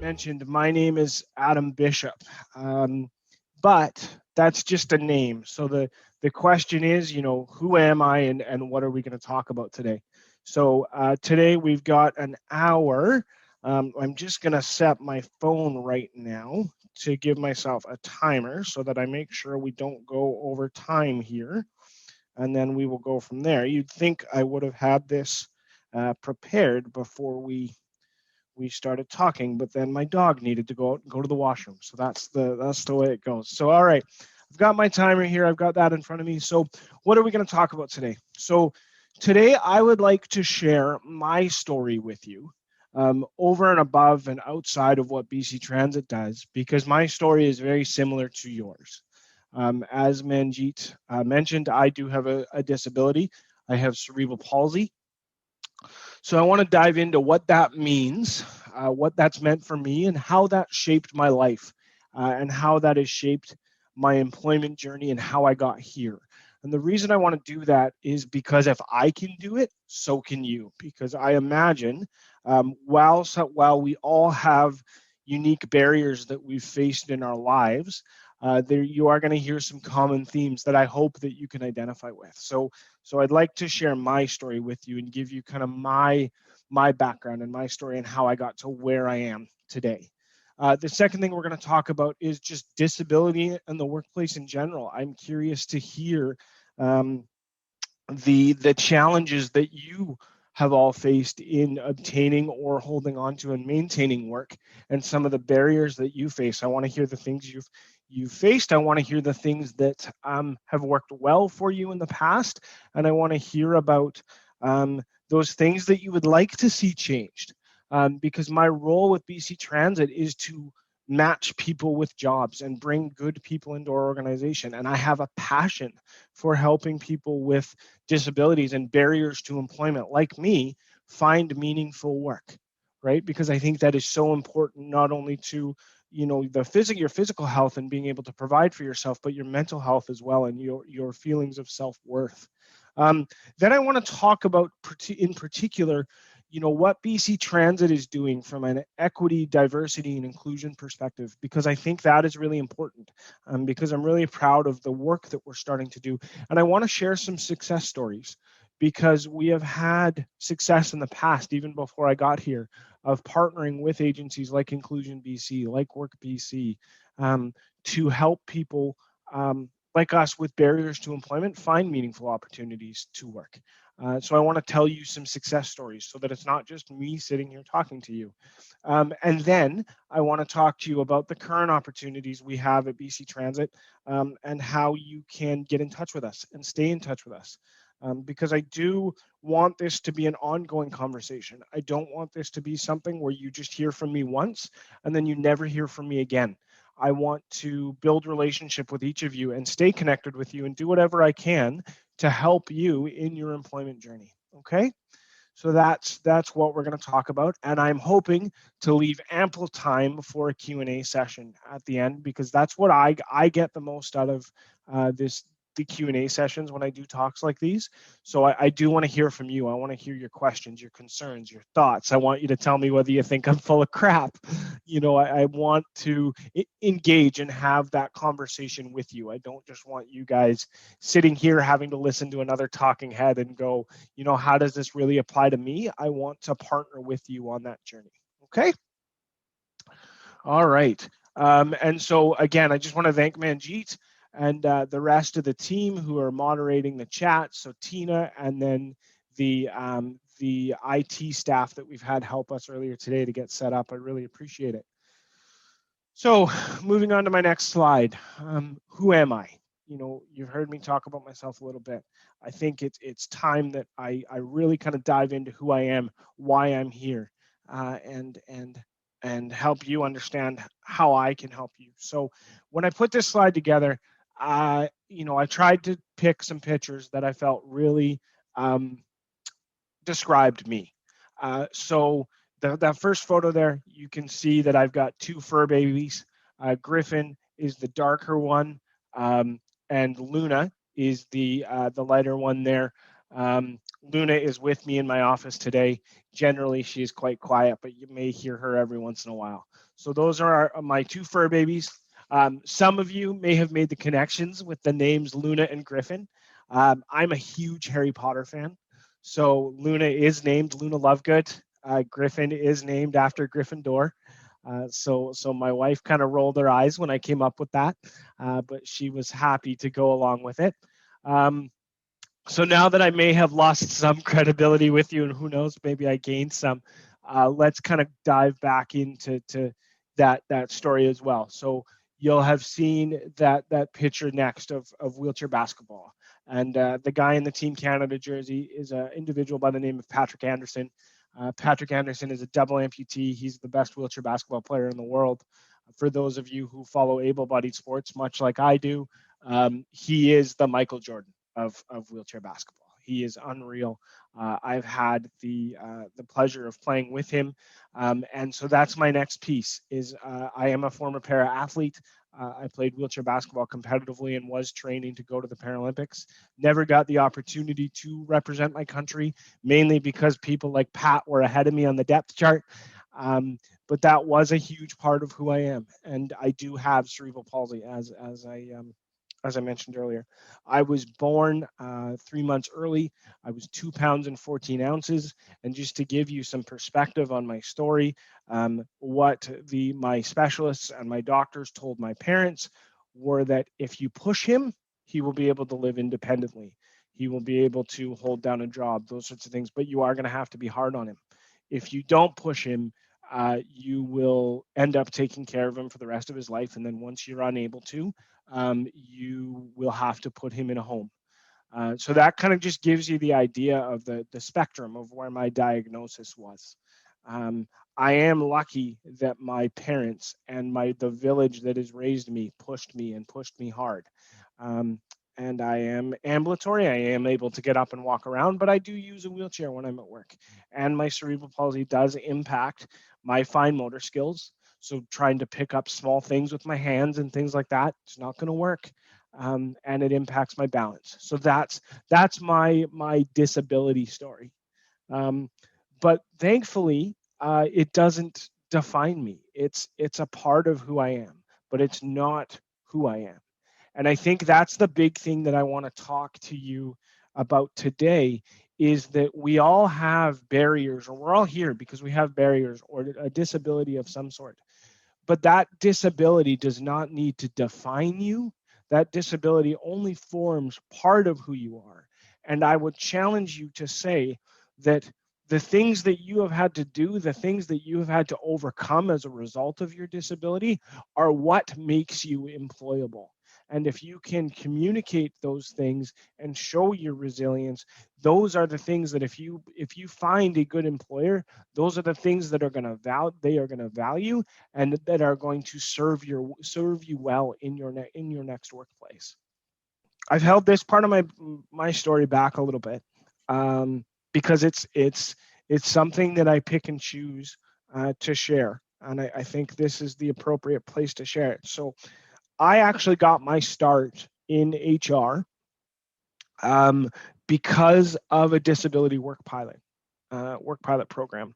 mentioned, my name is Adam Bishop, but that's just a name. So the question is, who am I and what are we going to talk about today? So today we've got an hour. I'm just going to set my phone right now to give myself a timer so that I make sure we don't go over time here. And then we will go from there. You'd think I would have had this prepared before we started talking, but then my dog needed to go out and go to the washroom. So that's the way it goes. So all right, I've got my timer here. I've got that in front of me. So what are we going to talk about today? So today I would like to share my story with you, over and above and outside of what BC Transit does, because my story is very similar to yours. As Manjeet mentioned, I do have a disability. I have cerebral palsy. So I want to dive into what that means, what that's meant for me, and how that shaped my life, and how that has shaped my employment journey and how I got here. And the reason I want to do that is because if I can do it, so can you. Because I imagine while we all have unique barriers that we've faced in our lives, there you are going to hear some common themes that I hope that you can identify with. So I'd like to share my story with you and give you kind of my background and my story and how I got to where I am today. The second thing we're going to talk about is just disability and the workplace in general. I'm curious to hear the challenges that you have all faced in obtaining or holding on to and maintaining work, and some of the barriers that you face. I want to hear the things you've faced. I want to hear the things that have worked well for you in the past, and I want to hear about those things that you would like to see changed. Because my role with BC Transit is to match people with jobs and bring good people into our organization. And I have a passion for helping people with disabilities and barriers to employment like me find meaningful work, right? Because I think that is so important, not only to your physical health and being able to provide for yourself, but your mental health as well, and your feelings of self-worth. Then I want to talk about in particular what BC Transit is doing from an equity, diversity, and inclusion perspective, because I think that is really important, because I'm really proud of the work that we're starting to do. And I want to share some success stories, because we have had success in the past, even before I got here, of partnering with agencies like Inclusion BC, like Work BC, to help people like us with barriers to employment find meaningful opportunities to work. So I want to tell you some success stories so that it's not just me sitting here talking to you. And then I want to talk to you about the current opportunities we have at BC Transit, and how you can get in touch with us and stay in touch with us. Because I do want this to be an ongoing conversation. I don't want this to be something where you just hear from me once and then you never hear from me again. I want to build relationship with each of you and stay connected with you and do whatever I can to help you in your employment journey. Okay? So that's what we're going to talk about, and I'm hoping to leave ample time for a Q&A session at the end, because that's what I get the most out of the Q&A sessions when I do talks like these. So I do want to hear from you. I want to hear your questions, your concerns, your thoughts. I want you to tell me whether you think I'm full of crap. I want to engage and have that conversation with you. I don't just want you guys sitting here having to listen to another talking head and go, how does this really apply to me? I want to partner with you on that journey. Okay? All right. And so again, I just want to thank Manjeet and the rest of the team who are moderating the chat. So Tina, and then the IT staff that we've had help us earlier today to get set up. I really appreciate it. So moving on to my next slide. Who am I? You've heard me talk about myself a little bit. I think it's time that I really kind of dive into who I am, why I'm here, and help you understand how I can help you. So when I put this slide together, I tried to pick some pictures that I felt really described me. So that first photo there, you can see that I've got two fur babies. Griffin is the darker one, and Luna is the lighter one there. Luna is with me in my office today. Generally, she is quite quiet, but you may hear her every once in a while. So those are my two fur babies. Some of you may have made the connections with the names Luna and Griffin. I'm a huge Harry Potter fan. So Luna is named Luna Lovegood. Griffin is named after Gryffindor. So my wife kind of rolled her eyes when I came up with that, but she was happy to go along with it. So now that I may have lost some credibility with you, and who knows, maybe I gained some, let's kind of dive back into that story as well. So you'll have seen that picture next of wheelchair basketball, and the guy in the Team Canada jersey is an individual by the name of Patrick Anderson. Patrick Anderson is a double amputee. He's the best wheelchair basketball player in the world. For those of you who follow able-bodied sports, much like I do, he is the Michael Jordan of wheelchair basketball. He is unreal. I've had the pleasure of playing with him, and so that's my next piece. Is I am a former para athlete. I played wheelchair basketball competitively and was training to go to the Paralympics. Never got the opportunity to represent my country, mainly because people like Pat were ahead of me on the depth chart. But that was a huge part of who I am, and I do have cerebral palsy, as I mentioned earlier. I was born 3 months early. I was 2 pounds and 14 ounces. And just to give you some perspective on my story, what my specialists and my doctors told my parents were that if you push him, he will be able to live independently. He will be able to hold down a job, those sorts of things, but you are going to have to be hard on him. If you don't push him, you will end up taking care of him for the rest of his life. And then once you're unable to, you will have to put him in a home. So that kind of just gives you the idea of the spectrum of where my diagnosis was. I am lucky that my parents and the village that has raised me pushed me hard. And I am ambulatory. I am able to get up and walk around, but I do use a wheelchair when I'm at work. And my cerebral palsy does impact my fine motor skills. So trying to pick up small things with my hands and things like that, it's not going to work. And it impacts my balance. So that's my disability story. But thankfully, it doesn't define me. It's a part of who I am, but it's not who I am. And I think that's the big thing that I want to talk to you about today, is that we all have barriers, or we're all here because we have barriers or a disability of some sort. But that disability does not need to define you. That disability only forms part of who you are. And I would challenge you to say that the things that you have had to do, the things that you have had to overcome as a result of your disability, are what makes you employable. And if you can communicate those things and show your resilience, those are the things that if you find a good employer, those are the things that are going to value and that are going to serve you well in your next workplace. I've held this part of my story back a little bit, because it's something that I pick and choose to share, and I think this is the appropriate place to share it. So I actually got my start in HR because of a disability work pilot program.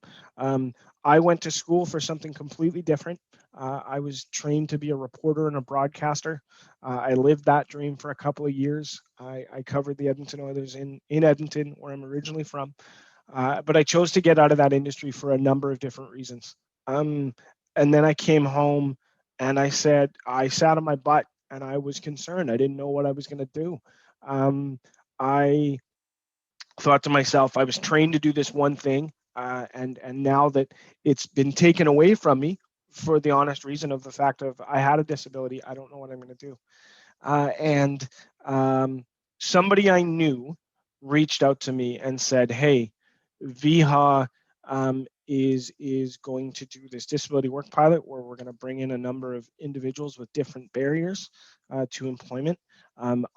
I went to school for something completely different. I was trained to be a reporter and a broadcaster. I lived that dream for a couple of years. I covered the Edmonton Oilers in Edmonton, where I'm originally from. But I chose to get out of that industry for a number of different reasons. And then I came home and I sat on my butt and I was concerned. I didn't know what I was going to do. I thought to myself, I was trained to do this one thing, and now that it's been taken away from me for the honest reason of the fact of I had a disability, I don't know what I'm going to do. And somebody I knew reached out to me and said, "Hey, Viha is going to do this disability work pilot where we're going to bring in a number of individuals with different barriers to employment.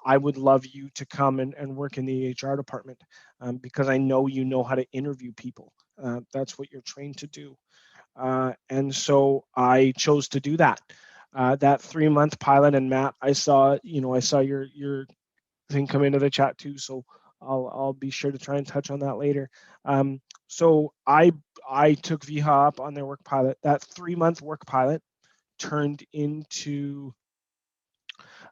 I would love you to come and work in the HR department because I know you know how to interview people. That's what you're trained to do." And so I chose to do that. That 3-month pilot, and Matt, I saw your thing come into the chat too. So I'll be sure to try and touch on that later. So I took VHA up on their work pilot. That 3-month work pilot turned into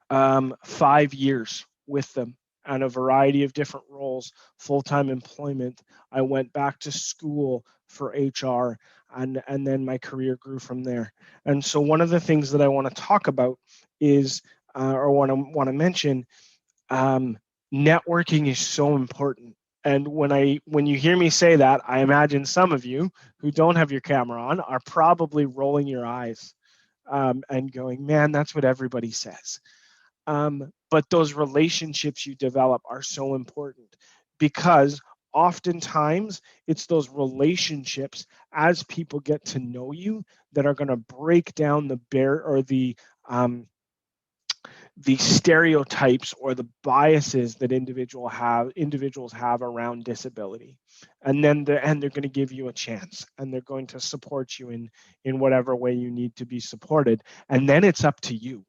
5 years with them on a variety of different roles, full-time employment. I went back to school for HR, and then my career grew from there. And so one of the things that I want to talk about is, or want to mention, networking is so important. And when you hear me say that, I imagine some of you who don't have your camera on are probably rolling your eyes, and going, "Man, that's what everybody says." But those relationships you develop are so important, because oftentimes it's those relationships, as people get to know you, that are going to break down the stereotypes or the biases that individuals have around disability. And they're going to give you a chance, and they're going to support you in whatever way you need to be supported. And then it's up to you.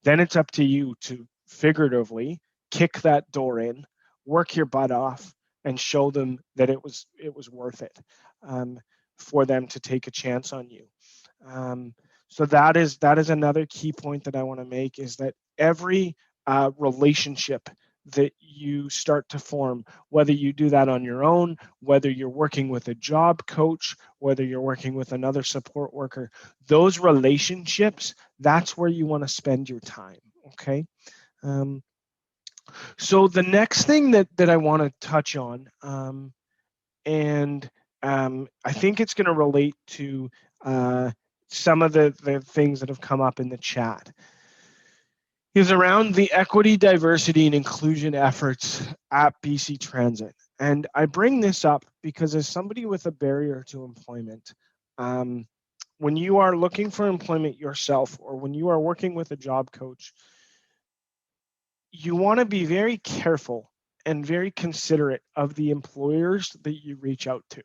Then it's up to you to figuratively kick that door in, work your butt off, and show them that it was worth it, for them to take a chance on you. So that is another key point that I want to make, is that every relationship that you start to form, whether you do that on your own, whether you're working with a job coach, whether you're working with another support worker, those relationships, that's where you want to spend your time. Okay. So the next thing that I want to touch on, and I think it's going to relate to some of the things that have come up in the chat, is around the equity, diversity, and inclusion efforts at BC Transit. And I bring this up because, as somebody with a barrier to employment, when you are looking for employment yourself, or when you are working with a job coach, you want to be very careful and very considerate of the employers that you reach out to.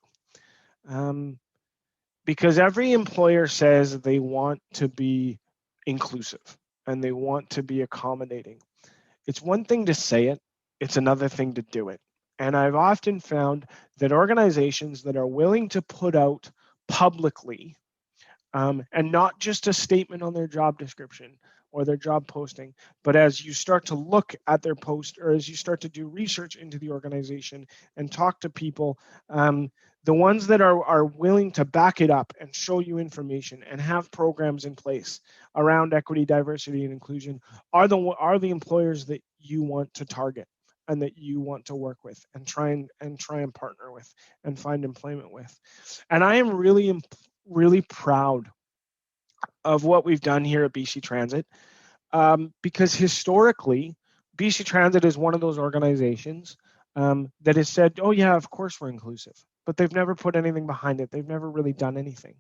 Because every employer says they want to be inclusive and they want to be accommodating. It's one thing to say it, it's another thing to do it. And I've often found that organizations that are willing to put out publicly, and not just a statement on their job description or their job posting, but as you start to look at their post, or as you start to do research into the organization and talk to people, the ones that are willing to back it up and show you information and have programs in place around equity, diversity, and inclusion are the employers that you want to target and that you want to work with and try and partner with and find employment with. And I am really proud of what we've done here at BC Transit, because historically, BC Transit is one of those organizations that has said, "Oh yeah, of course we're inclusive," but they've never put anything behind it. They've never really done anything.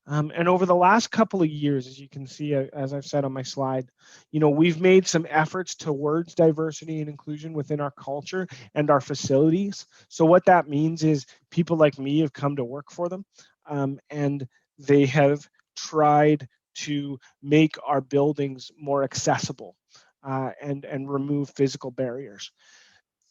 And over the last couple of years, as you can see, as I've said on my slide, we've made some efforts towards diversity and inclusion within our culture and our facilities. So what that means is people like me have come to work for them, and they have tried to make our buildings more accessible, and remove physical barriers.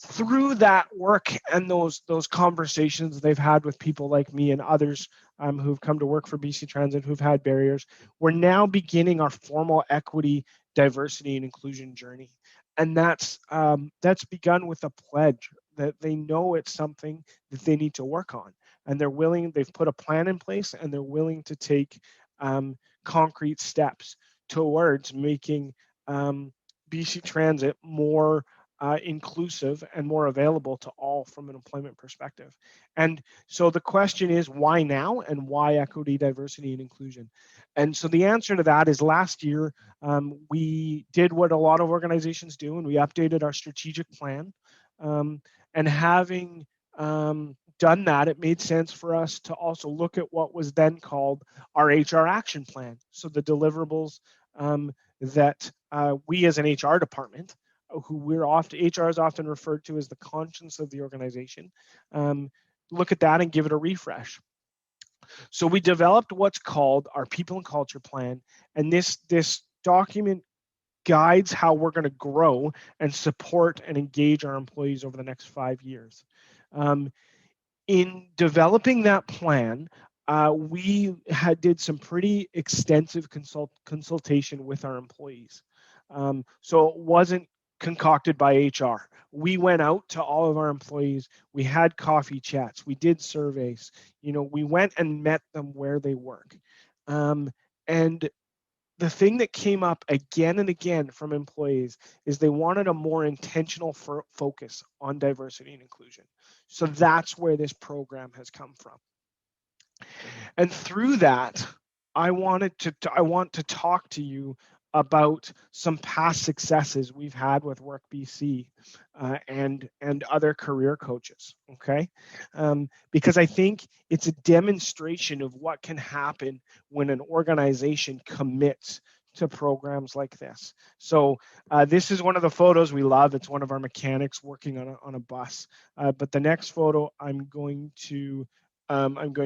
Through that work and those conversations they've had with people like me and others, who've come to work for BC Transit, who've had barriers, we're now beginning our formal equity, diversity, and inclusion journey. And that's begun with a pledge that they know it's something that they need to work on, and they've put a plan in place, and they're willing to take concrete steps towards making BC Transit more inclusive and more available to all from an employment perspective. And so the question is, why now, and why equity, diversity, and inclusion? And so the answer to that is, last year we did what a lot of organizations do, and we updated our strategic plan. And having done that, it made sense for us to also look at what was then called our HR action plan. So the deliverables that we as an HR department, HR is often referred to as the conscience of the organization, look at that and give it a refresh. So we developed what's called our people and culture plan, and this document guides how we're going to grow and support and engage our employees over the next 5 years. In developing that plan, we did some pretty extensive consultation with our employees. So it wasn't concocted by HR. We went out to all of our employees. We had coffee chats. We did surveys. We went and met them where they work. And the thing that came up again and again from employees is they wanted a more intentional focus on diversity and inclusion. So that's where this program has come from. And through that, I want to talk to you about some past successes we've had with Work BC and other career coaches. Okay, because I think it's a demonstration of what can happen when an organization commits to programs like this. So this is one of the photos we love. It's one of our mechanics working on a bus. But the next photo I'm going to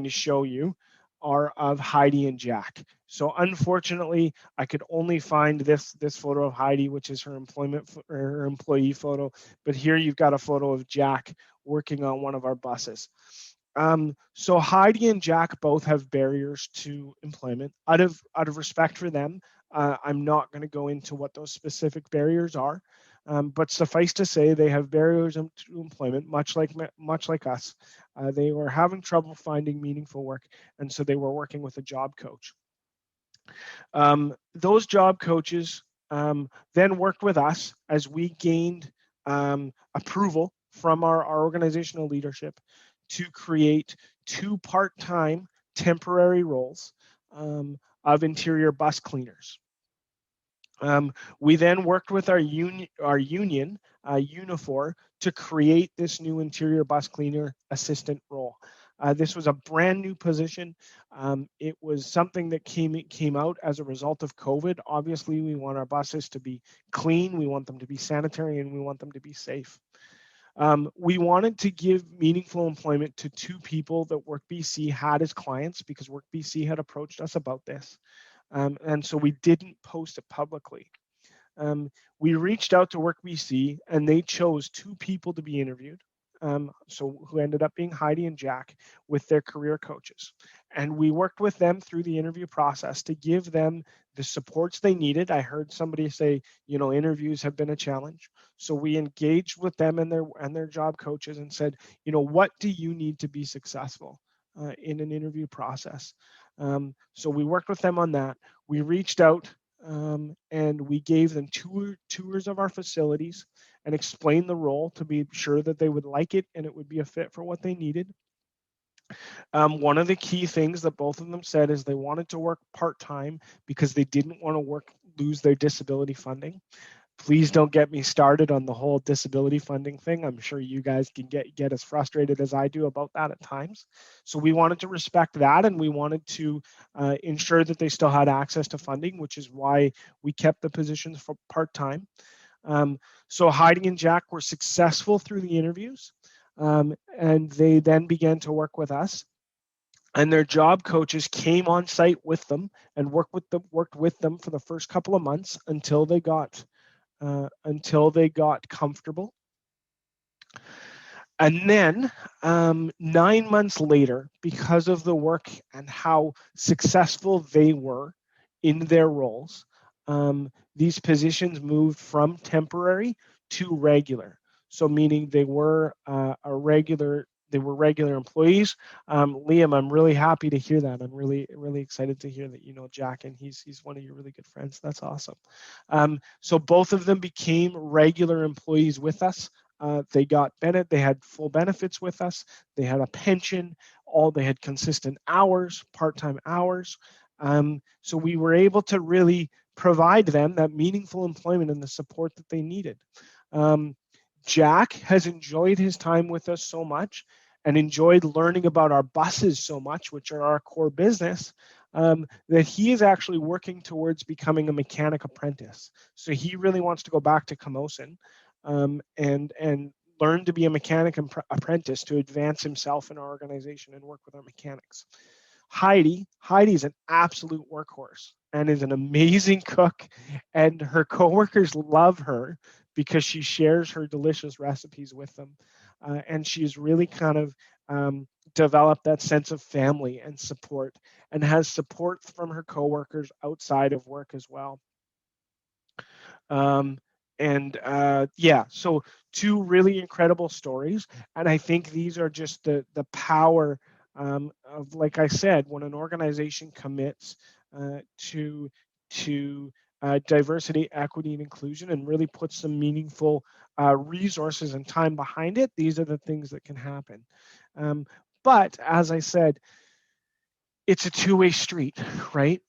show you are of Heidi and Jack. So unfortunately, I could only find this photo of Heidi, which is her employee photo. But here you've got a photo of Jack working on one of our buses. So Heidi and Jack both have barriers to employment. Out of respect for them, I'm not going to go into what those specific barriers are. But suffice to say, they have barriers to employment, much like us. They were having trouble finding meaningful work, and so they were working with a job coach. Those job coaches then worked with us as we gained approval from our organizational leadership to create 2 part-time temporary roles of interior bus cleaners. We then worked with our union, Unifor, to create this new interior bus cleaner assistant role. This was a brand new position. It was something that came out as a result of COVID. Obviously, we want our buses to be clean, we want them to be sanitary, and we want them to be safe. We wanted to give meaningful employment to 2 people that Work BC had as clients because Work BC had approached us about this. And so we didn't post it publicly. We reached out to Work BC and they chose 2 people to be interviewed. Who ended up being Heidi and Jack with their career coaches. And we worked with them through the interview process to give them the supports they needed. I heard somebody say, interviews have been a challenge. So we engaged with them and their job coaches and said, what do you need to be successful in an interview process? So we worked with them on that. We reached out and we gave them tours of our facilities and explained the role to be sure that they would like it and it would be a fit for what they needed. One of the key things that both of them said is they wanted to work part-time because they didn't want to lose their disability funding. Please don't get me started on the whole disability funding thing. I'm sure you guys can get as frustrated as I do about that at times. So we wanted to respect that, and we wanted to ensure that they still had access to funding, which is why we kept the positions for part-time. So Heidi and Jack were successful through the interviews, and they then began to work with us. And their job coaches came on site with them and worked with them for the first couple of months until they got comfortable. And then 9 months later, because of the work and how successful they were in their roles, these positions moved from temporary to regular. So meaning they were regular employees. Liam, I'm really happy to hear that. I'm really excited to hear that you know Jack and he's one of your really good friends. That's awesome. So both of them became regular employees with us. They had full benefits with us. They had a pension. They had consistent hours, part-time hours. So we were able to really provide them that meaningful employment and the support that they needed. Jack has enjoyed his time with us so much and enjoyed learning about our buses so much, which are our core business, that he is actually working towards becoming a mechanic apprentice. So he really wants to go back to Camosun and learn to be a mechanic apprentice to advance himself in our organization and work with our mechanics. Heidi's an absolute workhorse and is an amazing cook, and her coworkers love her because she shares her delicious recipes with them, and she's really kind of developed that sense of family and support, and has support from her coworkers outside of work as well. Um, and yeah, so two really incredible stories, and I think these are just the power of, like I said, when an organization commits to diversity, equity, and inclusion, and really puts some meaningful resources and time behind it. These are the things that can happen. Um, but as I said, it's a two-way street, right?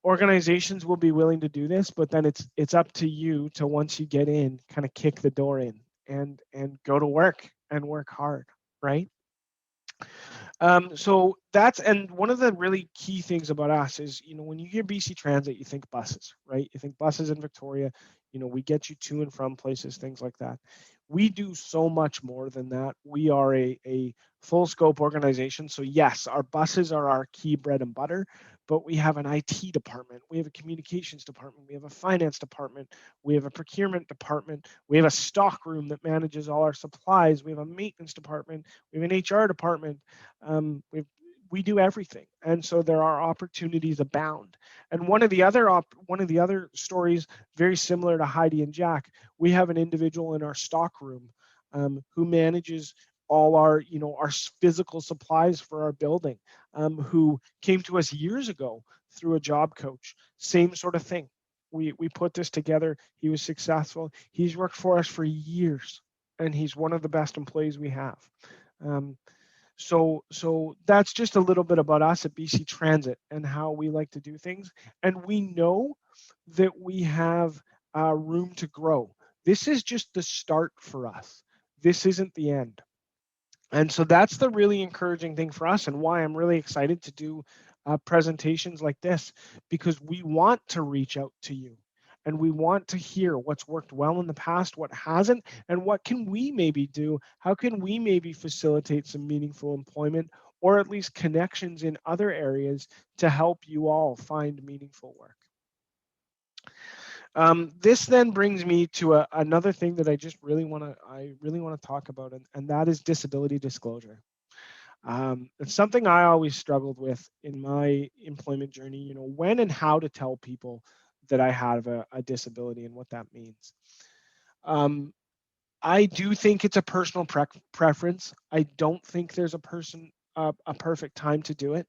Organizations will be willing to do this, but then it's up to you to, once you get in, kind of kick the door in and go to work and work hard, right? So that's, and one of the really key things about us is, when you hear BC Transit, you think buses, right? You think buses in Victoria. We get you to and from places, things like that. We do so much more than that. We are a full scope organization. So yes, our buses are our key bread and butter, but we have an IT department, we have a communications department, we have a finance department, we have a procurement department, we have a stock room that manages all our supplies, we have a maintenance department, we have an HR department. We do everything, and so there are opportunities abound. And one of the other stories, very similar to Heidi and Jack, we have an individual in our stock room who manages all our physical supplies for our building, who came to us years ago through a job coach. Same sort of thing. We put this together. He was successful. He's worked for us for years, and he's one of the best employees we have. Um, so that's just a little bit about us at BC Transit and how we like to do things. And we know that we have room to grow. This is just the start for us. This isn't the end. And so that's the really encouraging thing for us, and why I'm really excited to do presentations like this, because we want to reach out to you and we want to hear what's worked well in the past, what hasn't, and what can we maybe do. How can we maybe facilitate some meaningful employment, or at least connections in other areas, to help you all find meaningful work. This then brings me to another thing that I really want to talk about, and that is disability disclosure. It's something I always struggled with in my employment journey. When and how to tell people that I have a disability and what that means. I do think it's a personal preference. I don't think there's a perfect time to do it.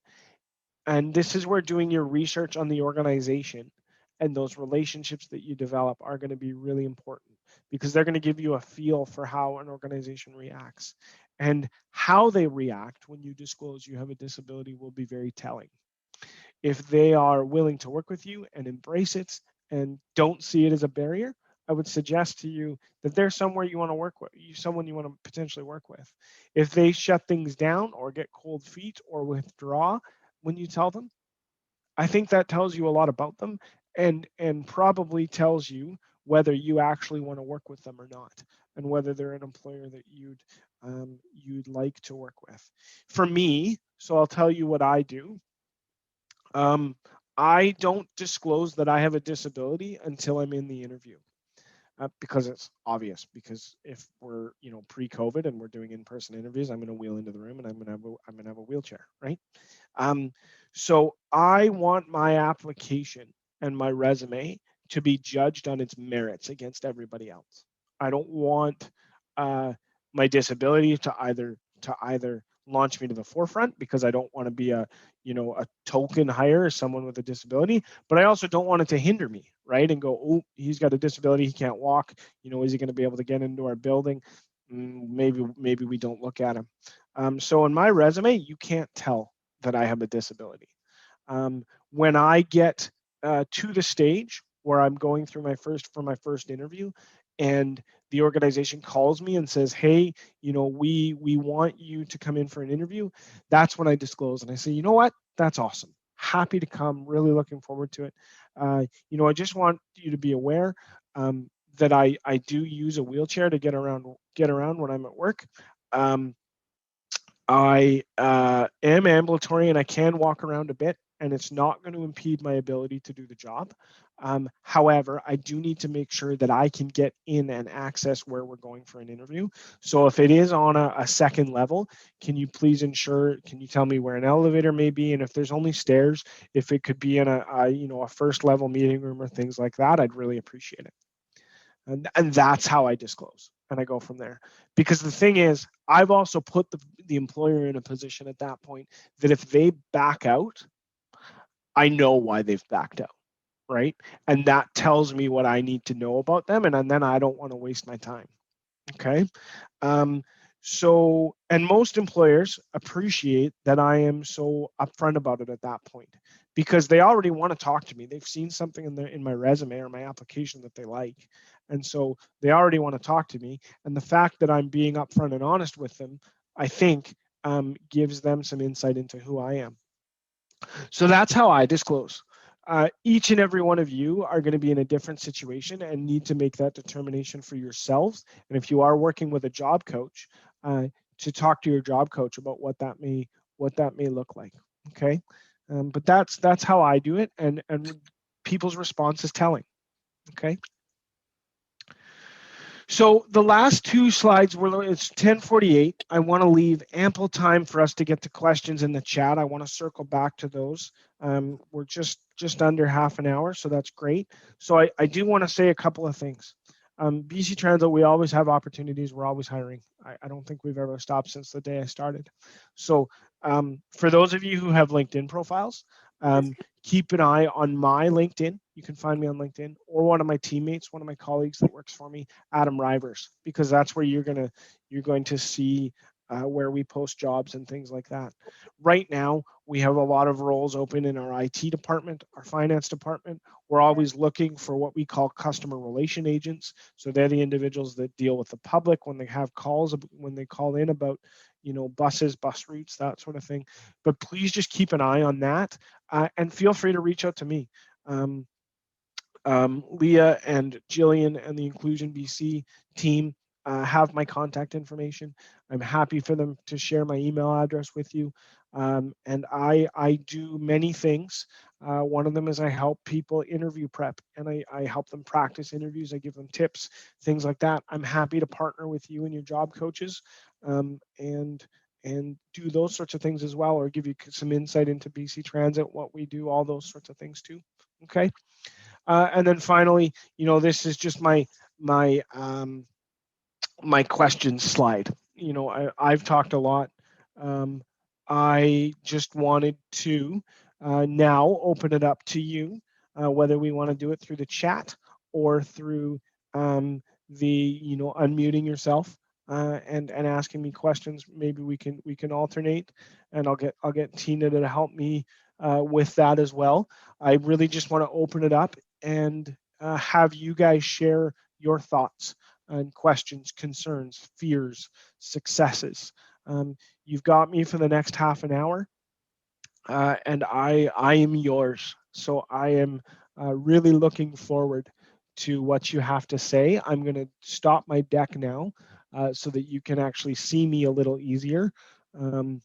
And this is where doing your research on the organization and those relationships that you develop are going to be really important, because they're going to give you a feel for how an organization reacts. And how they react when you disclose you have a disability will be very telling. If they are willing to work with you and embrace it and don't see it as a barrier, I would suggest to you that there's somewhere you want to work with, someone you want to potentially work with. If they shut things down or get cold feet or withdraw when you tell them, I think that tells you a lot about them, and probably tells you whether you actually want to work with them or not, and whether they're an employer that you'd like to work with. For me, so I'll tell you what I do. I don't disclose that I have a disability until I'm in the interview. Because it's obvious. Because if we're pre-COVID and we're doing in-person interviews, I'm going to wheel into the room and I'm going to have a wheelchair, right? So I want my application and my resume to be judged on its merits against everybody else. I don't want my disability to either launch me to the forefront, because I don't want to be a token hire as someone with a disability, but I also don't want it to hinder me, right? And go, oh, he's got a disability, he can't walk, is he going to be able to get into our building? Maybe we don't look at him. So in my resume, you can't tell that I have a disability. When I get to the stage where I'm going through my first interview, and the organization calls me and says, hey, we want you to come in for an interview, that's when I disclose, and I say, you know what, that's awesome, happy to come, really looking forward to it. I just want you to be aware that I do use a wheelchair to get around when I'm at work. I am ambulatory and I can walk around a bit, and it's not going to impede my ability to do the job. However, I do need to make sure that I can get in and access where we're going for an interview. So if it is on a second level, can you please can you tell me where an elevator may be? And if there's only stairs, if it could be in a first level meeting room or things like that, I'd really appreciate it. And that's how I disclose, and I go from there. Because the thing is, I've also put the employer in a position at that point that if they back out, I know why they've backed out, right? And that tells me what I need to know about them, and then I don't want to waste my time. Okay. And most employers appreciate that I am so upfront about it at that point, because they already want to talk to me. They've seen something in my resume or my application that they like. And so they already want to talk to me. And the fact that I'm being upfront and honest with them, I think, gives them some insight into who I am. So that's how I disclose. Each and every one of you are going to be in a different situation and need to make that determination for yourselves. And if you are working with a job coach, to talk to your job coach about what that may look like. Okay, but that's how I do it, and people's response is telling. Okay. So the last two slides it's 10:48. I want to leave ample time for us to get to questions in the chat. I want to circle back to those. We're just under half an hour, so that's great. So I do want to say a couple of things. BC Transit, we always have opportunities. We're always hiring. I don't think we've ever stopped since the day I started. So for those of you who have LinkedIn profiles, keep an eye on my LinkedIn. You can find me on LinkedIn, or one of my teammates, one of my colleagues that works for me, Adam Rivers, because that's where you're going to see where we post jobs and things like that. Right now, we have a lot of roles open in our IT department, our finance department. We're always looking for what we call customer relation agents. So they're the individuals that deal with the public when they have calls, when they call in about, buses, bus routes, that sort of thing. But please just keep an eye on that, and feel free to reach out to me. Leah and Jillian and the Inclusion BC team have my contact information. I'm happy for them to share my email address with you. And I do many things. One of them is I help people interview prep, and I help them practice interviews. I give them tips, things like that. I'm happy to partner with you and your job coaches, and do those sorts of things as well, or give you some insight into BC Transit, what we do, all those sorts of things too. Okay. And then finally, this is just my questions slide. I've talked a lot. I just wanted to now open it up to you, whether we want to do it through the chat or through unmuting yourself and asking me questions. Maybe we can alternate, and I'll get Tina to help me with that as well. I really just want to open it up and have you guys share your thoughts and questions, concerns, fears, successes. You've got me for the next half an hour, and I am yours. So I am really looking forward to what you have to say. I'm going to stop my deck now so that you can actually see me a little easier, and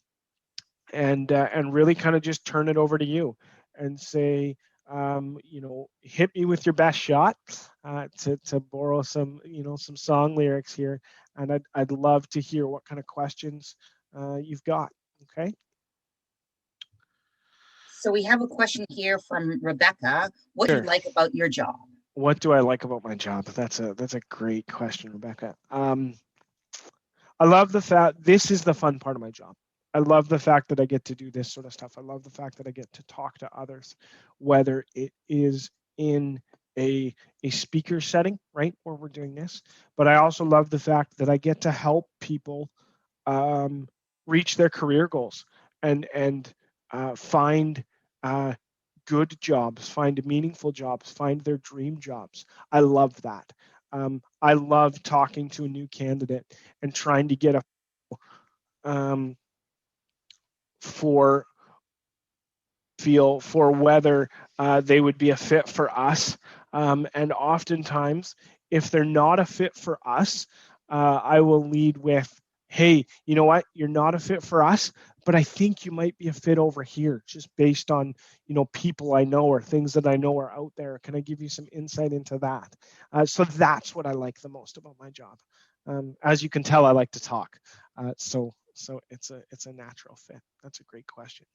really kind of just turn it over to you and say, hit me with your best shot, to borrow some song lyrics here. And I'd love to hear what kind of questions you've got. Okay. So we have a question here from Rebecca. What do you like about your job? What do I like about my job? That's a great question, Rebecca. I love the fact this is the fun part of my job. I love the fact that I get to do this sort of stuff. I love the fact that I get to talk to others, whether it is in a speaker setting, right, where we're doing this. But I also love the fact that I get to help people reach their career goals and find good jobs, find meaningful jobs, find their dream jobs. I love that. I love talking to a new candidate and trying to get a feel for whether they would be a fit for us. And oftentimes, if they're not a fit for us, I will lead with, hey, you know what, you're not a fit for us, but I think you might be a fit over here just based on, people I know or things that I know are out there. Can I give you some insight into that? So that's what I like the most about my job. As you can tell, I like to talk. So it's a natural fit. That's a great question.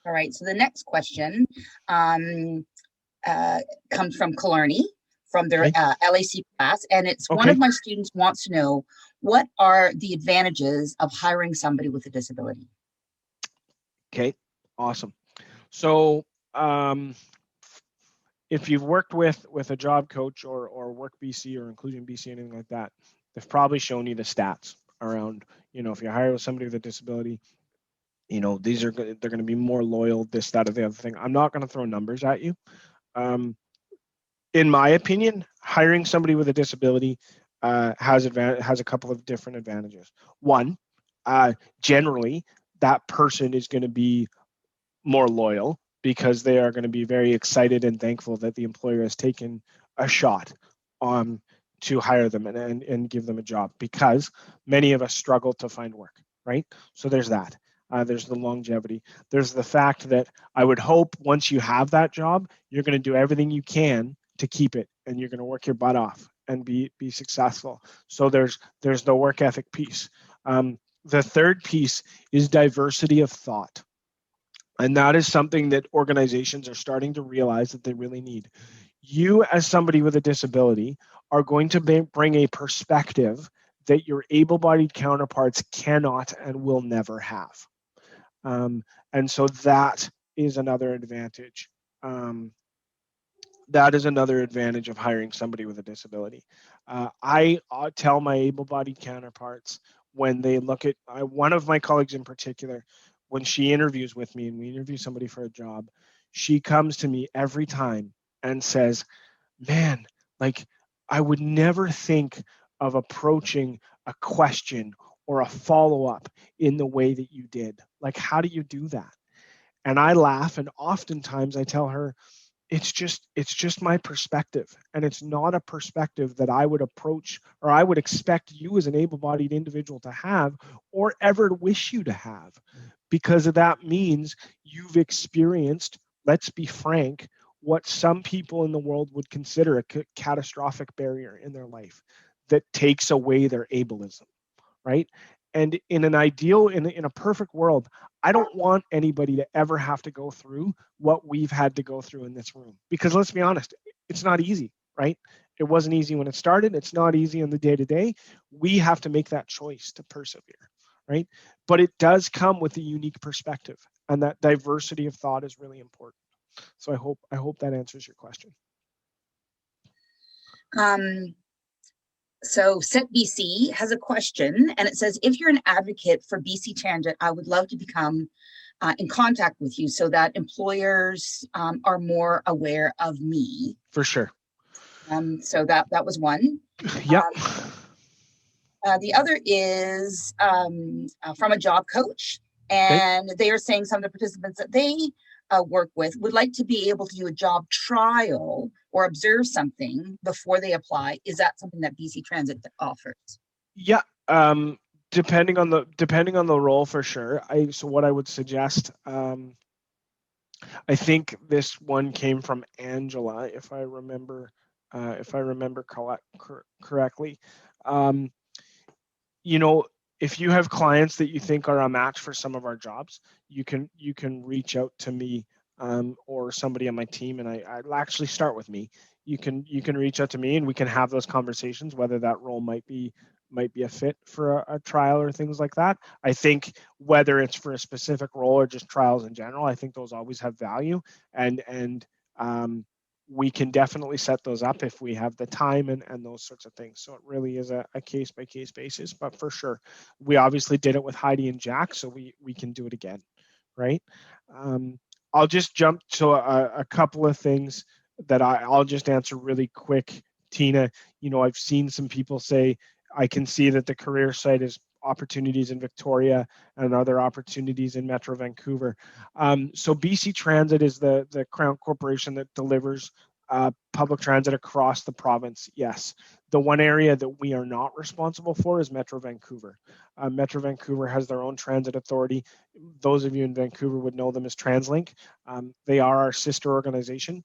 All right. So the next question um, comes from Killarney from their Okay. LAC class. And it's one Okay. of my students wants to know, what are the advantages of hiring somebody with a disability? Okay. Awesome. So if you've worked with a job coach or Work BC or Inclusion BC, anything like that, they've probably shown you the stats around, if you hire with somebody with a disability, they're going to be more loyal, this, that, or the other thing. I'm not going to throw numbers at you. In my opinion, hiring somebody with a disability has a couple of different advantages. One, generally, that person is going to be more loyal because they are going to be very excited and thankful that the employer has taken a shot to hire them and give them a job, because many of us struggle to find work, right? So there's that. There's the longevity. There's the fact that I would hope once you have that job, you're going to do everything you can to keep it, and you're going to work your butt off and be successful. So there's the work ethic piece. The third piece is diversity of thought. And that is something that organizations are starting to realize that they really need. You, as somebody with a disability, are going to bring a perspective that your able-bodied counterparts cannot and will never have. And so that is another advantage. That is another advantage of hiring somebody with a disability. I tell my able-bodied counterparts, when they look at one of my colleagues in particular, when she interviews with me and we interview somebody for a job, she comes to me every time and says, man, like, I would never think of approaching a question or a follow-up in the way that you did. Like, how do you do that? And I laugh, and oftentimes I tell her, it's just my perspective, and it's not a perspective that I would approach or I would expect you as an able-bodied individual to have or ever wish you to have, because that means you've experienced, let's be frank, what some people in the world would consider a catastrophic barrier in their life that takes away their ableism, right? And in an ideal, in a perfect world, I don't want anybody to ever have to go through what we've had to go through in this room. Because let's be honest, it's not easy, right? It wasn't easy when it started. It's not easy in the day to day. We have to make that choice to persevere, right? But it does come with a unique perspective, and that diversity of thought is really important. So I hope that answers your question. So Set BC has a question, and it says, if you're an advocate for BC Transit, I would love to become in contact with you so that employers are more aware of me. For sure. So that was one. Yep. The other is from a job coach, and they are saying some of the participants that they work with would like to be able to do a job trial or observe something before they apply. Is that something that BC Transit offers? Yeah. Depending on the role, for sure. So what I would suggest, I think this one came from Angela, if I remember correctly. If you have clients that you think are a match for some of our jobs, you can reach out to me or somebody on my team, and I'll actually start with me. You can reach out to me, and we can have those conversations, whether that role might be a fit for a trial or things like that. I think whether it's for a specific role or just trials in general, I think those always have value, and we can definitely set those up if we have the time and those sorts of things. So it really is a case by case basis, but for sure, we obviously did it with Heidi and Jack, so we can do it again, right? I'll just jump to a couple of things that I'll just answer really quick, Tina. I've seen some people say, I can see that the career site is opportunities in Victoria and other opportunities in Metro Vancouver. So BC Transit is the Crown Corporation that delivers public transit across the province. Yes, The one area that we are not responsible for is Metro Vancouver. Metro Vancouver has their own transit authority. Those of you in Vancouver would know them as TransLink. They are our sister organization,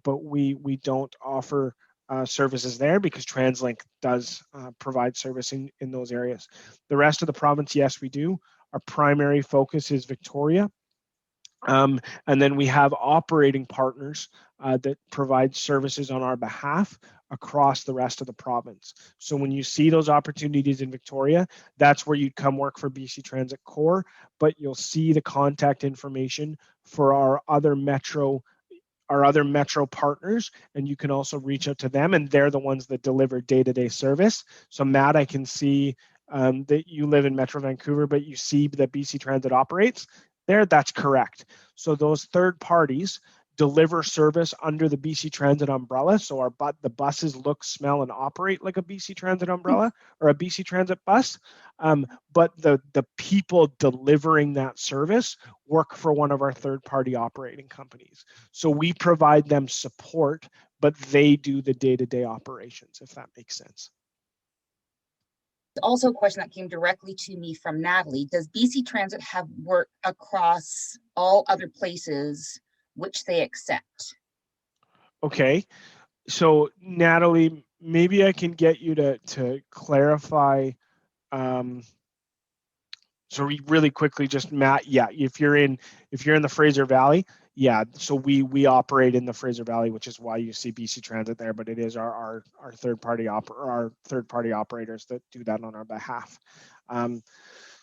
but we don't offer services there because TransLink does provide service in those areas. The rest of the province, yes, we do. Our primary focus is Victoria. And then we have operating partners that provide services on our behalf across the rest of the province. So when you see those opportunities in Victoria, that's where you'd come work for BC Transit Core, but you'll see the contact information for our other metro partners, and you can also reach out to them, and they're the ones that deliver day-to-day service. So Matt, I can see that you live in Metro Vancouver, but you see that BC Transit operates there. That's correct. So those third parties deliver service under the BC Transit umbrella. So the buses look, smell, and operate like a BC Transit umbrella or a BC Transit bus. But the people delivering that service work for one of our third-party operating companies. So we provide them support, but they do the day-to-day operations, if that makes sense. Also a question that came directly to me from Natalie. Does BC Transit have work across all other places which they accept? Okay. So Natalie, maybe I can get you to clarify. So really quickly, just Matt, yeah, if you're in the Fraser Valley, yeah, so we operate in the Fraser Valley, which is why you see BC Transit there, but it is our third party operators that do that on our behalf.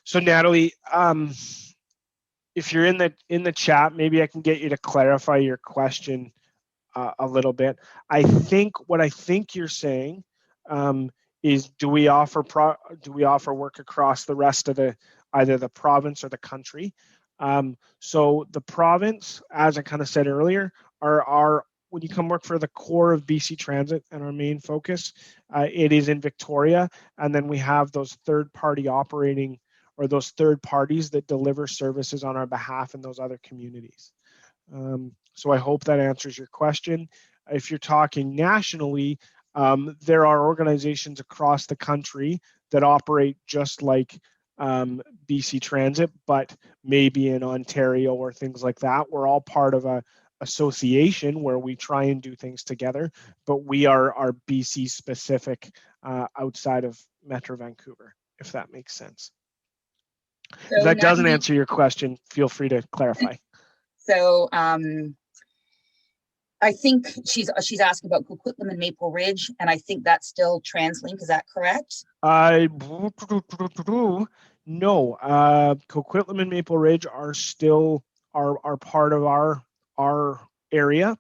So Natalie, if you're in the chat, maybe I can get you to clarify your question a little bit. What I think you're saying is, do we offer work across the rest of either the province or the country? So the province, as I kind of said earlier, are when you come work for the core of BC Transit, and our main focus, it is in Victoria, and then we have those third-party operating, or those third parties that deliver services on our behalf in those other communities. So I hope that answers your question. If you're talking nationally, there are organizations across the country that operate just like BC Transit, but maybe in Ontario or things like that. We're all part of a association where we try and do things together, but we are BC specific outside of Metro Vancouver, if that makes sense. So if that doesn't answer your question, feel free to clarify. So I think she's asking about Coquitlam and Maple Ridge, and I think that's still TransLink. Is that correct? No. Coquitlam and Maple Ridge are still are part of our area,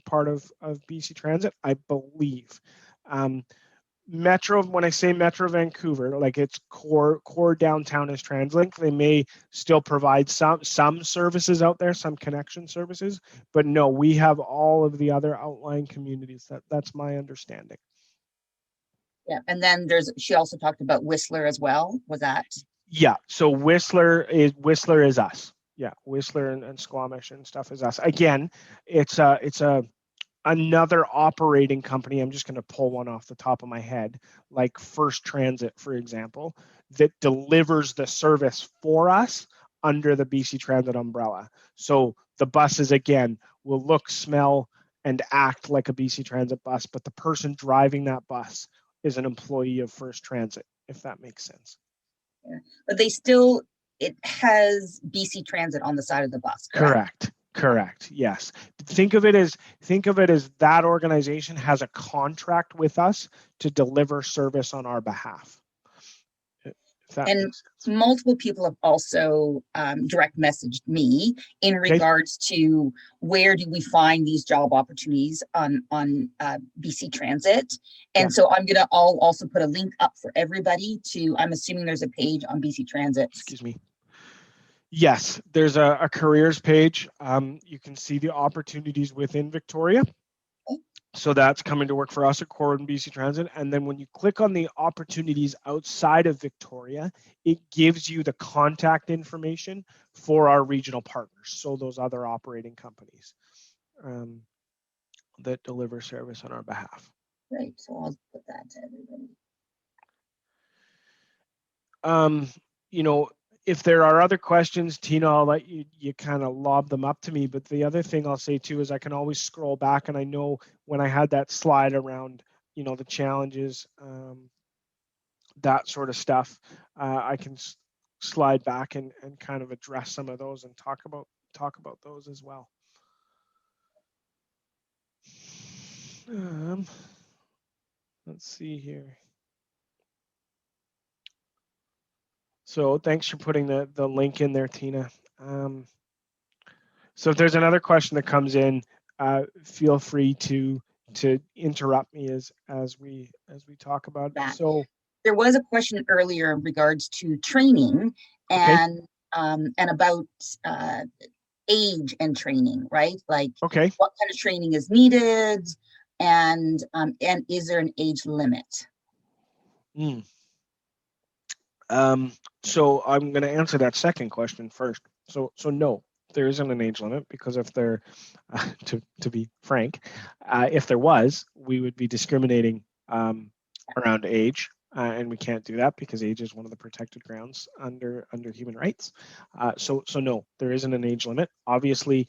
part of BC Transit, I believe. Metro, when I say Metro Vancouver, like its core downtown is TransLink. They may still provide some services out there, some connection services, but no, we have all of the other outlying communities. That's my understanding. Yeah, and then she also talked about Whistler as well. Was that? Yeah, so Whistler is us. Yeah, Whistler and Squamish and stuff is us. Again, it's another operating company. I'm just going to pull one off the top of my head, like First Transit, for example, that delivers the service for us under the BC Transit umbrella. So the buses, again, will look, smell, and act like a BC Transit bus, but the person driving that bus is an employee of First Transit, if that makes sense. Yeah. But it has BC Transit on the side of the bus, correct? Correct. Yes. Think of it as that organization has a contract with us to deliver service on our behalf. And multiple people have also direct messaged me in regards to where do we find these job opportunities on BC Transit. And so I'll also put a link up for everybody I'm assuming there's a page on BC Transit. Excuse me. Yes, there's a careers page. You can see the opportunities within Victoria. So that's coming to work for us at Core and BC Transit. And then when you click on the opportunities outside of Victoria, it gives you the contact information for our regional partners. So those other operating companies that deliver service on our behalf. Right. So I'll put that to everybody. You know, if there are other questions, Tina, I'll let you kind of lob them up to me. But the other thing I'll say too is I can always scroll back, and I know when I had that slide around, the challenges, that sort of stuff, I can slide back and kind of address some of those and talk about those as well. Let's see here. So thanks for putting the link in there, Tina. So if there's another question that comes in, feel free to interrupt me as we talk about it. That. So There was a question earlier in regards to training okay, and about age and training, right? Like okay. what kind of training is needed, and is there an age limit? So I'm going to answer that second question first. So no, there isn't an age limit, because if there, to be frank, if there was, we would be discriminating around age, and we can't do that because age is one of the protected grounds under human rights. So no, there isn't an age limit. Obviously,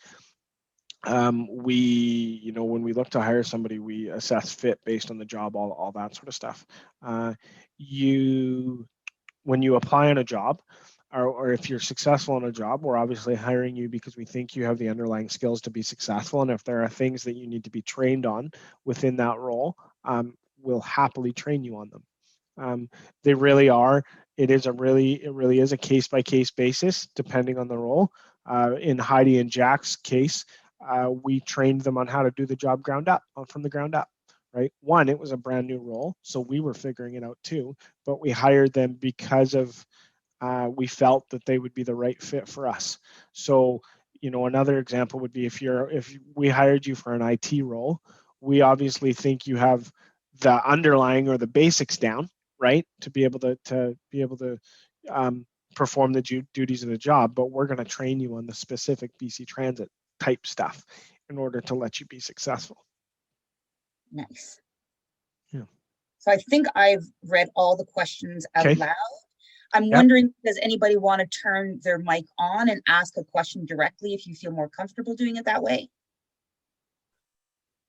we, when we look to hire somebody, we assess fit based on the job, all that sort of stuff. When you apply on a job, or if you're successful in a job, we're obviously hiring you because we think you have the underlying skills to be successful. And if there are things that you need to be trained on within that role, we'll happily train you on them. They really are. It really is a case by case basis, depending on the role. In Heidi and Jack's case, we trained them on how to do the job from the ground up. Right. One, it was a brand new role, so we were figuring it out too. But we hired them because of we felt that they would be the right fit for us. So, another example would be if we hired you for an IT role, we obviously think you have the underlying or the basics down, right, to be able to perform the duties of the job. But we're going to train you on the specific BC Transit type stuff in order to let you be successful. Nice. Yeah. So I think I've read all the questions out Okay. loud. I'm wondering, does anybody want to turn their mic on and ask a question directly if you feel more comfortable doing it that way?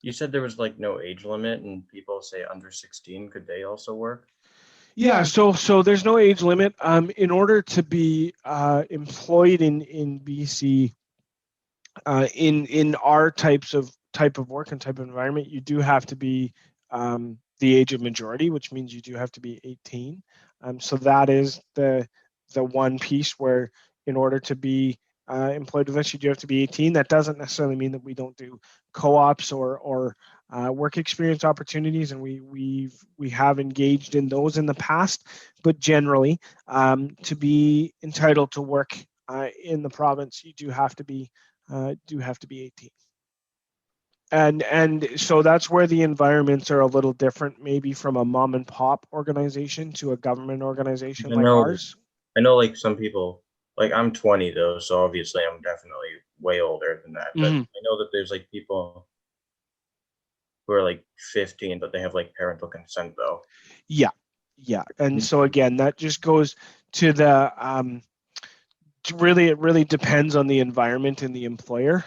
You said there was like no age limit, and people say under 16. Could they also work? Yeah, so there's no age limit. In order to be employed in BC, in our type of work and type of environment, you do have to be the age of majority, which means you do have to be 18. So that is the one piece where, in order to be employed with us, you do have to be 18. That doesn't necessarily mean that we don't do co-ops or work experience opportunities, and we have engaged in those in the past. But generally, to be entitled to work in the province, you do have to be 18. And so that's where the environments are a little different, maybe from a mom and pop organization to a government organization like ours. I know, like some people, like I'm 20 though, so obviously I'm definitely way older than that. But I know that there's like people who are like 15, but they have like parental consent though. Yeah. And so again, that just goes to the it really depends on the environment and the employer.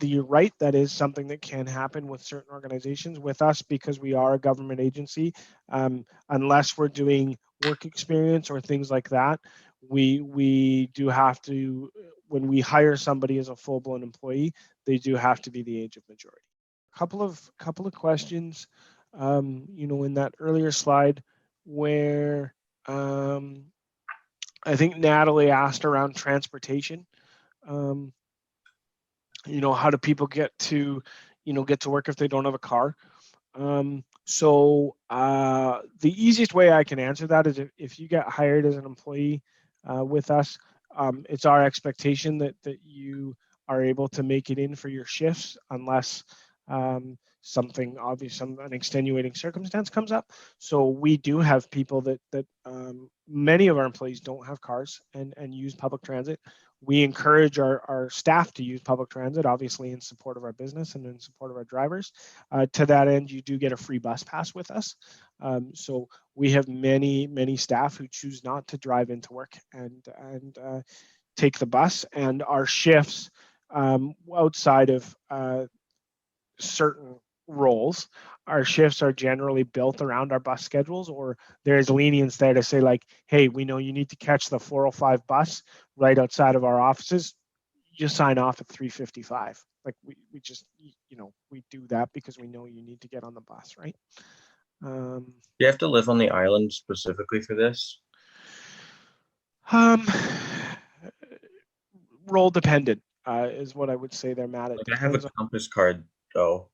You're right, that is something that can happen with certain organizations. With us, because we are a government agency, unless we're doing work experience or things like that, we do have to, when we hire somebody as a full-blown employee, they do have to be the age of majority. Couple of questions, in that earlier slide where I think Natalie asked around transportation. How do people get to work if they don't have a car? So the easiest way I can answer that is if you get hired as an employee with us, it's our expectation that you are able to make it in for your shifts, unless something obvious, an extenuating circumstance comes up. So we do have people that many of our employees don't have cars and use public transit. We encourage our staff to use public transit, obviously in support of our business and in support of our drivers. To that end, you do get a free bus pass with us. So we have many staff who choose not to drive into work and take the bus. And our shifts, outside of certain roles, our shifts are generally built around our bus schedules, or there's lenience there to say, like, hey, we know you need to catch the 405 bus right outside of our offices. You sign off at 3:55. Like we just, we do that because we know you need to get on the bus, right? You have to live on the island specifically for this? Role dependent is what I would say there, Matt. It Like I have a depends. compass card though,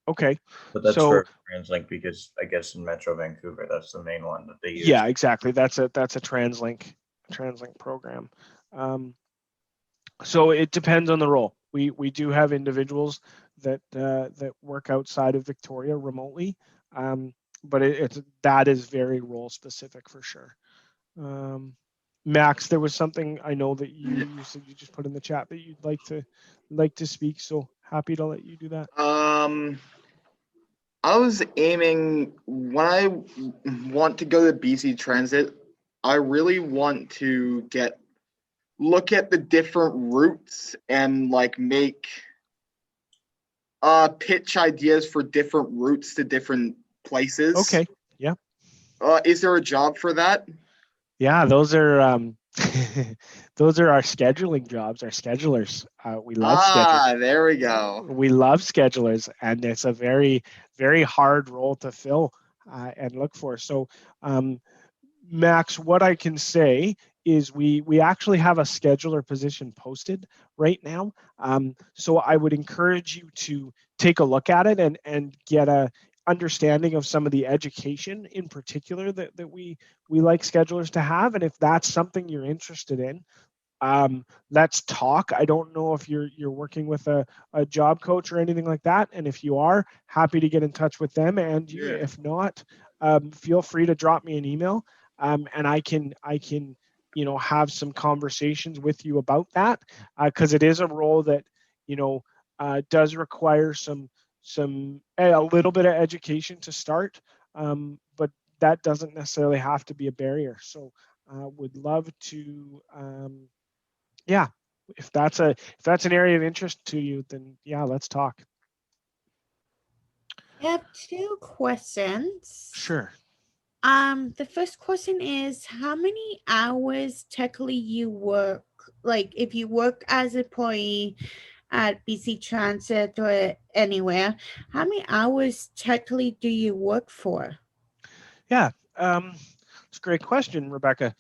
Okay. but that's So for TransLink because I guess in Metro Vancouver that's the main one that they use. yeah, exactly. That's a TransLink program. So it depends on the role. We do have individuals that work outside of Victoria remotely, but that is very role specific for sure. Max, there was something I know that you said you just put in the chat that you'd like to speak. So happy to let you do that. I was aiming, when I want to go to BC Transit, I really want to look at the different routes and like make pitch ideas for different routes to different places. Okay. Yeah. Is there a job for that? Yeah, those are those are our scheduling jobs, our schedulers. We love scheduling. There we go. We love schedulers, and it's a very, very hard role to fill and look for. So, Max, what I can say is we actually have a scheduler position posted right now. So I would encourage you to take a look at it and get a understanding of some of the education in particular that we like schedulers to have. And if that's something you're interested in, let's talk. I don't know if you're working with a job coach or anything like that. And if you are, happy to get in touch with them. And you, if not, feel free to drop me an email. And I can have some conversations with you about that, because it is a role that does require a little bit of education to start, but that doesn't necessarily have to be a barrier. So would love to if that's an area of interest to you, then let's talk. I have two questions. Sure. The first question is, how many hours technically you work, like if you work as an employee at BC Transit or anywhere, how many hours technically do you work for? Yeah, it's a great question, Rebecca.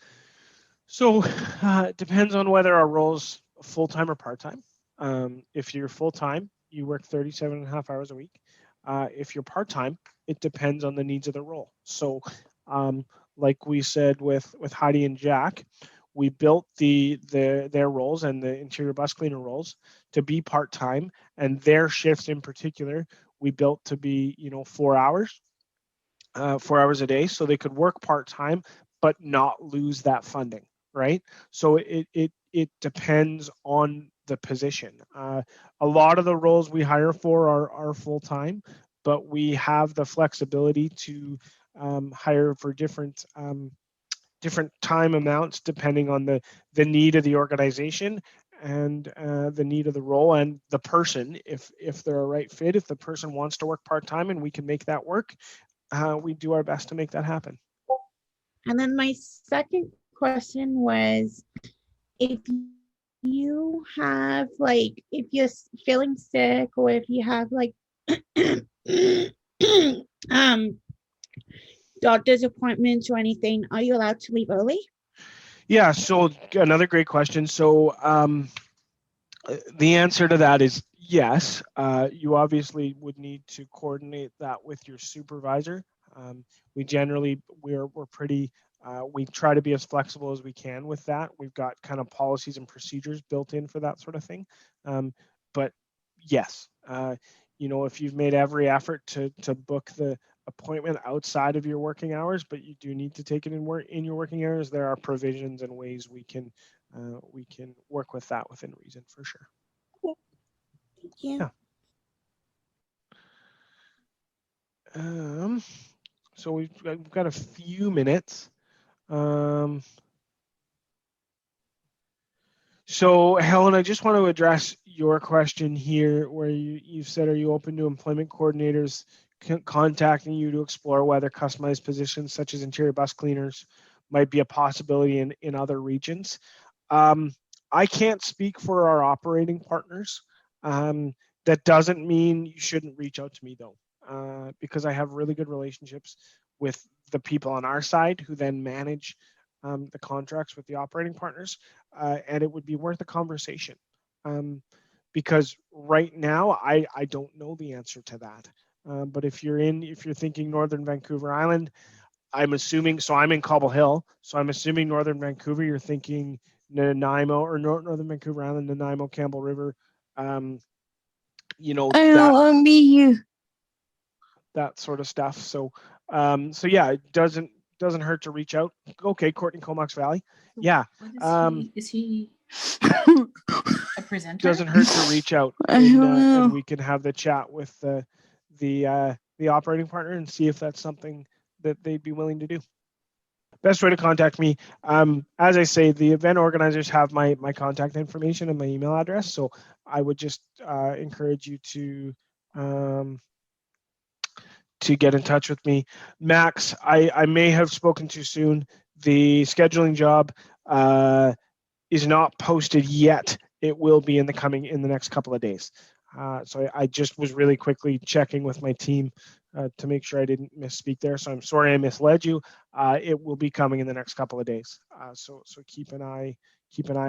So it depends on whether our role's full-time or part-time. If you're full-time, you work 37 and a half hours a week. If you're part-time, it depends on the needs of the role. So like we said with Heidi and Jack, we built their roles and the interior bus cleaner roles to be part-time, and their shifts in particular, we built to be 4 hours a day, so they could work part-time but not lose that funding, right? So it depends on the position. A lot of the roles we hire for are full-time, but we have the flexibility to hire for different time amounts depending on the need of the organization and the need of the role and the person. If they're a right fit, if the person wants to work part-time and we can make that work, we do our best to make that happen. And then my second question was, if you have if you're feeling sick or if you have doctor's appointments or anything, are you allowed to leave early? Yeah, so another great question. So the answer to that is yes. You obviously would need to coordinate that with your supervisor. We're pretty, we try to be as flexible as we can with that. We've got kind of policies and procedures built in for that sort of thing. But yes, if you've made every effort to book the appointment outside of your working hours, but you do need to take it in your working hours, there are provisions and ways we can we can work with that within reason for sure. Thank you. Yeah. So we've got a few minutes. So Helen, I just want to address your question here where you've said, are you open to employment coordinators contacting you to explore whether customized positions such as interior bus cleaners might be a possibility in other regions? I can't speak for our operating partners. That doesn't mean you shouldn't reach out to me though, because I have really good relationships with the people on our side who then manage the contracts with the operating partners, and it would be worth a conversation. Because right now I don't know the answer to that. But if you're thinking Northern Vancouver Island, I'm assuming, so I'm in Cobble Hill, so I'm assuming Northern Vancouver, you're thinking Nanaimo or Northern Vancouver Island, Nanaimo, Campbell River, you know, that sort of stuff. So yeah, it doesn't hurt to reach out. Okay, Courtney, Comox Valley. Yeah. Is he a presenter? Doesn't hurt to reach out, and we can have the chat with the operating partner and see if that's something that they'd be willing to do. Best way to contact me, as I say, the event organizers have my contact information and my email address, so I would just encourage you to get in touch with me. Max, I may have spoken too soon. The scheduling job is not posted yet. It will be in the next couple of days. So I just was really quickly checking with my team to make sure I didn't misspeak there. So I'm sorry I misled you. It will be coming in the next couple of days. So keep an eye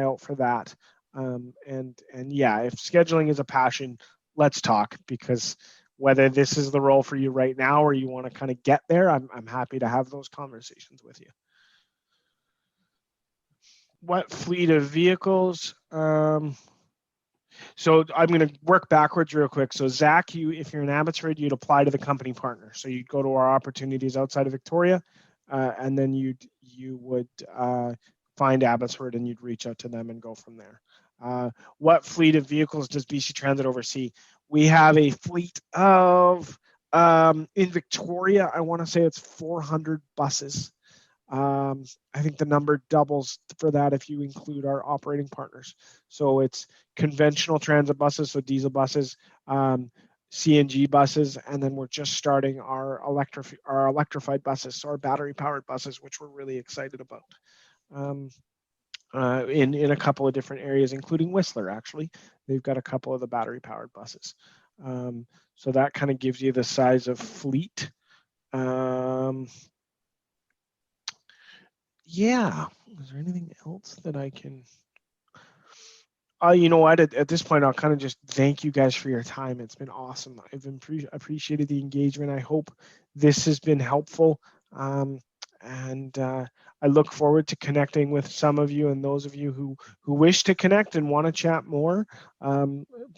out for that. And yeah, if scheduling is a passion, let's talk, because whether this is the role for you right now or you want to kind of get there, I'm happy to have those conversations with you. What fleet of vehicles? So I'm going to work backwards real quick. So Zach, if you're in Abbotsford, you'd apply to the company partner. So you'd go to our opportunities outside of Victoria, and then you would find Abbotsford and you'd reach out to them and go from there. What fleet of vehicles does BC Transit oversee? We have a fleet of, in Victoria, I want to say it's 400 buses. I think the number doubles for that if you include our operating partners. So it's conventional transit buses, so diesel buses, CNG buses, and then we're just starting our electrified buses, so our battery-powered buses, which we're really excited about. In a couple of different areas, including Whistler, actually. They've got a couple of the battery-powered buses. So that kind of gives you the size of fleet. Yeah. Is there anything else that I can? You know what? At this point, I'll kind of just thank you guys for your time. It's been awesome. I've appreciated the engagement. I hope this has been helpful. And I look forward to connecting with some of you, and those of you who wish to connect and want to chat more,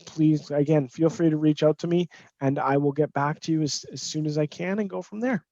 please, again, feel free to reach out to me, and I will get back to you as soon as I can and go from there.